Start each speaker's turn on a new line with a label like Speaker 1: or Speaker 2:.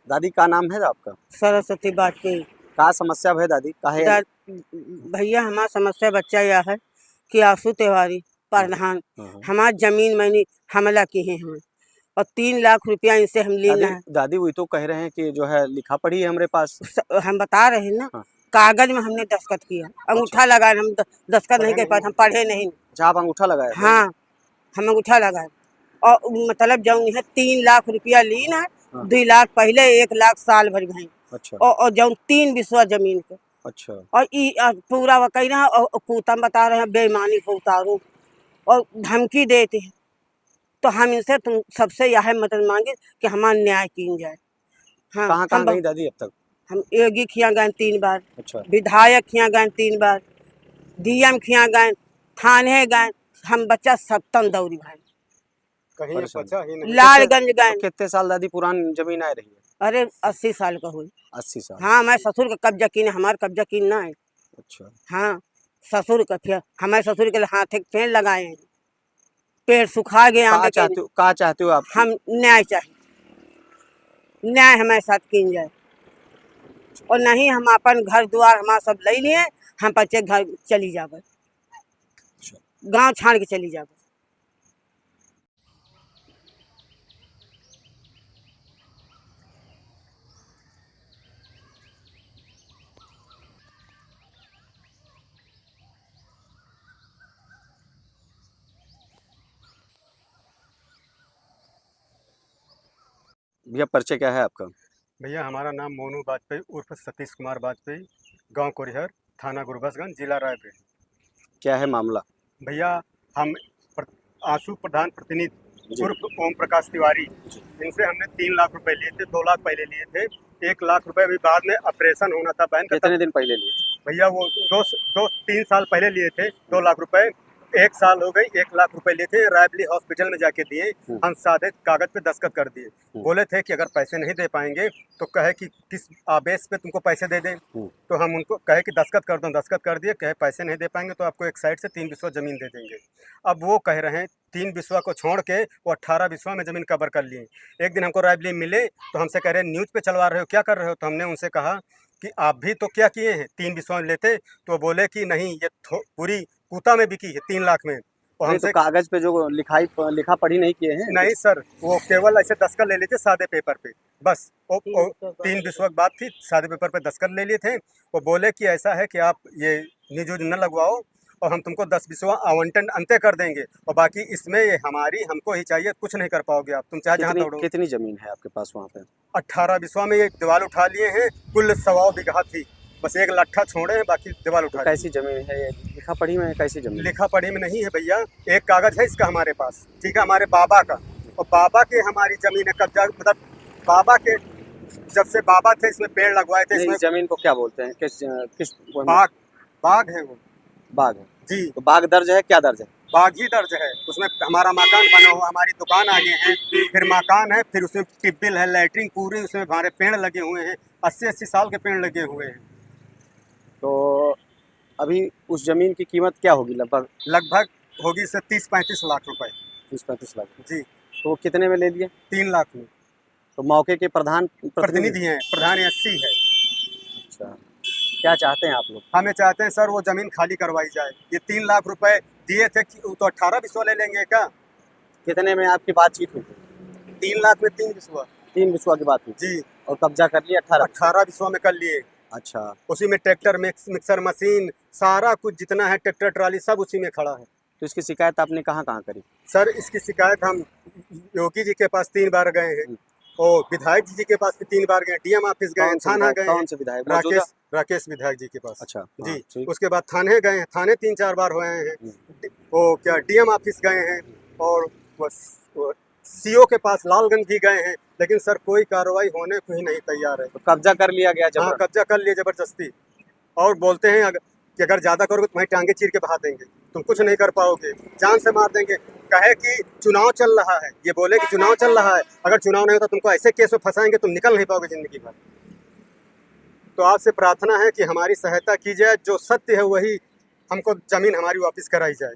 Speaker 1: दादी का नाम है आपका?
Speaker 2: सरस्वती बाटके।
Speaker 1: का समस्या है दादी काहे?
Speaker 2: भैया हमारा समस्या बच्चा यह है कि आंसू तिवारी प्रधान हमार जमीन मैंने हमला की है हमें और 3 लाख रुपया इनसे हम लेना है।
Speaker 1: दादी वही तो कह रहे हैं कि जो है लिखा पढ़ी है हमारे पास।
Speaker 2: हम बता रहे हैं ना।
Speaker 1: हाँ।
Speaker 2: कागज में हमने दस्तखत किया, अंगूठा लगाए, हम दस्तखत नहीं कर पाए, हम पढ़े नहीं।
Speaker 1: अच्छा, आप अंगूठा लगाए?
Speaker 2: हाँ, हम अंगूठा लगाए और मतलब जौन है 3 लाख रुपया लीन है। हाँ। 2 लाख पहले, 1 लाख साल भर भाई।
Speaker 1: अच्छा।
Speaker 2: और जौन 3 बिस्वा जमीन के। अच्छा। और पूरा वकई ना और पूतम बता रहे हैं बेईमानी को उतारो और धमकी देते हैं। तो हम इनसे तुम सबसे यह मदद मांगे कि हमारा न्याय किया जाए। हाँ,
Speaker 1: कहाँ गई दादी अब तक? हम
Speaker 2: योगी खिया गए 3 बार। अच्छा।
Speaker 1: विधायक खिया गए 3 बार,
Speaker 2: डीएम खिया गए, थाने गए, हम बच्चा सत्तन दौड़ी भाई,
Speaker 1: कहीं बचा ही नहीं।
Speaker 2: लालगंज गए।
Speaker 1: तो कितने साल दादी पुरानी जमीन आ रही है?
Speaker 2: अरे 80 साल का हुई।
Speaker 1: 80 साल?
Speaker 2: हाँ, मैं ससुर का कब्जा की, हमारा कब्जा की ना है।
Speaker 1: अच्छा।
Speaker 2: हाँ, ससुर का फिर हमारे ससुर के हाथ एक पेड़ लगाए हैं, पेड़ सुखा गए।
Speaker 1: का चाहते हो आप?
Speaker 2: हम न्याय चाहिए, न्याय हमारे साथ किया जाए और नहीं हम अपन घर द्वार हमारा सब ले लिए, हम बच्चे घर चली जावे, गांव छाड़ के चली जावे।
Speaker 1: भैया परिचय क्या है आपका?
Speaker 3: भैया हमारा नाम मोनू वाजपेयी उर्फ सतीश कुमार वाजपेयी, गांव कोरिहर, थाना गुरबसगंज, जिला रायपुर।
Speaker 1: क्या है मामला?
Speaker 3: भैया हम आंसू प्रधान प्रतिनिधि उर्फ ओम प्रकाश तिवारी, इनसे हमने 3 लाख रुपए लिए थे। 2 लाख पहले लिए थे, 1 लाख रुपए अभी बाद में ऑपरेशन होना था बैंक का।
Speaker 1: कितने दिन पहले लिए?
Speaker 3: भैया वो 2-3 साल पहले लिए थे 2 लाख रुपए। 1 साल हो गई, 1 लाख रुपए लिए थे, रायबली हॉस्पिटल में जाके दिए। हम सादे कागज पे दस्तखत कर दिए। बोले थे कि अगर पैसे नहीं दे पाएंगे तो कहे कि किस आवेश पे तुमको पैसे दे दें। तो हम उनको कहे कि दस्तखत कर दो, दस्तखत कर दिए। कहे पैसे नहीं दे पाएंगे तो आपको एक साइड से 3 बिस्वा जमीन दे देंगे। अब वो कह रहे हैं 3 बिस्वा को छोड़ के वो 18 बिस्वा में जमीन कवर कर लिए। एक दिन हमको रायबली मिले तो हमसे कह रहे हैं न्यूज़ पे चलवा रहे हो, क्या कर रहे हो? तो हमने उनसे कहा कि आप भी तो क्या किए हैं, 3 बिस्वा लेते। तो बोले कि नहीं, ये पूरी कूता में बिकी है 3 लाख में।
Speaker 1: और हमसे तो कागज पे जो लिखा पढ़ी नहीं किए हैं?
Speaker 3: नहीं सर, वो केवल ऐसे दस्तखत ले लिए थे सादे पेपर पे, बस। वो 3 बिस्वा की बात थी, सादे पेपर पे दस्तखत ले लिए थे। वो बोले कि ऐसा है कि आप ये न्यूज न लगवाओ और हम तुमको 10 बिस्वा आवंटन अंत्य कर देंगे और बाकी इसमें ये हमारी हमको ही चाहिए, कुछ नहीं कर पाओगे आप, तुम चाहे जहाँ दौड़ो।
Speaker 1: कितनी जमीन है आपके पास वहाँ पे?
Speaker 3: 18 बिस्वा में ये दीवार उठा लिए हैं, कुल 1.25 बीघा थी, बस 1 लट्ठा छोड़े हैं, बाकी दीवार उठा।
Speaker 1: कैसी जमीन है ये? लिखा पढ़ी में कैसी जमीन?
Speaker 3: लिखा पढ़ी में नहीं है भैया, एक कागज है इसका हमारे पास, ठीक है, हमारे बाबा का। और बाबा के हमारी जमीन है कब्जा, मतलब बाबा के जब से बाबा थे इसमें पेड़ लगवाए थे। इसमें
Speaker 1: जमीन को क्या बोलते हैं? किस
Speaker 3: बाग है वो?
Speaker 1: बाग है
Speaker 3: जी।
Speaker 1: तो बाग दर्ज है? क्या दर्ज है?
Speaker 3: बाग ही दर्ज है, उसमें हमारा मकान बना हुआ, हमारी दुकान आगे है, फिर मकान है, फिर उसमें टिब्बिल है, लैट्रिन पूरी, उसमें हमारे पेड़ लगे हुए हैं, 80-80 साल के पेड़ लगे हुए हैं।
Speaker 1: तो अभी उस जमीन की कीमत क्या होगी?
Speaker 3: लगभग होगी सर 30-35 लाख रुपए।
Speaker 1: 30-35 लाख
Speaker 3: जी।
Speaker 1: तो कितने में ले लिए?
Speaker 3: 3 लाख में।
Speaker 1: तो मौके के प्रधान
Speaker 3: प्रतिनिधि हैं, प्रधान 80 है।
Speaker 1: अच्छा, क्या चाहते हैं आप लोग?
Speaker 3: हमें चाहते हैं सर वो जमीन खाली करवाई जाए। ये 3 लाख रुपए दिए थे, तो 18 बिस्वा ले लेंगे क्या?
Speaker 1: कितने में आपकी बातचीत हुई?
Speaker 3: 3 लाख में 3 बिस्वा।
Speaker 1: 3 बिस्वा की बात हुई जी। और कब्जा कर लिया
Speaker 3: 18 बिस्वा में कर लिए।
Speaker 1: अच्छा।
Speaker 3: उसी में ट्रैक्टर, मिक्सर मशीन, सारा कुछ जितना है, ट्रैक्टर ट्राली सब उसी में खड़ा है।
Speaker 1: तो इसकी शिकायत आपने कहाँ करी?
Speaker 3: सर इसकी शिकायत हम योगी जी के पास 3 बार गए हैं और विधायक जी के पास भी 3 बार गए, डीएम ऑफिस गए, थाना गए।
Speaker 1: कौन से विधायक?
Speaker 3: राकेश विधायक जी के पास।
Speaker 1: अच्छा
Speaker 3: जी। उसके बाद थाने गए हैं, थाने 3-4 बार हुए हैं। वो क्या डीएम ऑफिस गए हैं और सीओ के पास लालगंज भी गए हैं, लेकिन सर कोई कार्रवाई होने को ही नहीं तैयार है।
Speaker 1: तो कब्जा कर लिया गया?
Speaker 3: हाँ, कब्जा कर लिया जबरदस्ती। और बोलते हैं कि अगर ज़्यादा करोगे तो तुम्हारी टांगे चीर के बहा देंगे, तुम कुछ नहीं कर पाओगे, जान से मार देंगे। कहे कि चुनाव चल रहा है, ये बोले कि चुनाव चल रहा है, अगर चुनाव नहीं होता तुमको ऐसे केस में फंसाएंगे तुम निकल नहीं पाओगे जिंदगी भर। तो आपसे प्रार्थना है कि हमारी सहायता की जाए, जो सत्य है वही, हमको जमीन हमारी वापस कराई जाए।